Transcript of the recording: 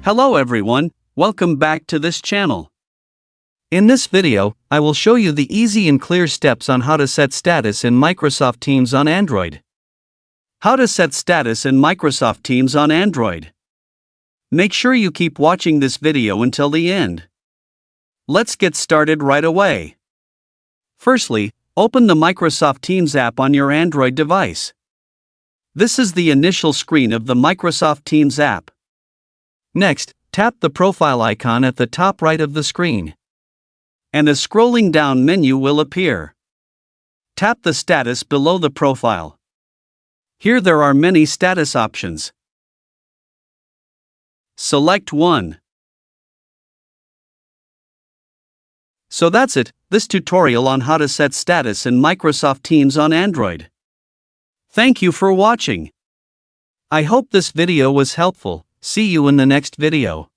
Hello everyone, welcome back to this channel. In this video, I will show you the easy and clear steps on how to set status in Microsoft Teams on Android. How to set status in Microsoft Teams on Android. Make sure you keep watching this video until the end. Let's get started right away. Firstly, open the Microsoft Teams app on your Android device. This is the initial screen of the Microsoft Teams app. Next, tap the profile icon at the top right of the screen, and a scrolling down menu will appear. Tap the status below the profile. Here there are many status options. Select one. So that's it, this tutorial on how to set status in Microsoft Teams on Android. Thank you for watching. I hope this video was helpful. See you in the next video.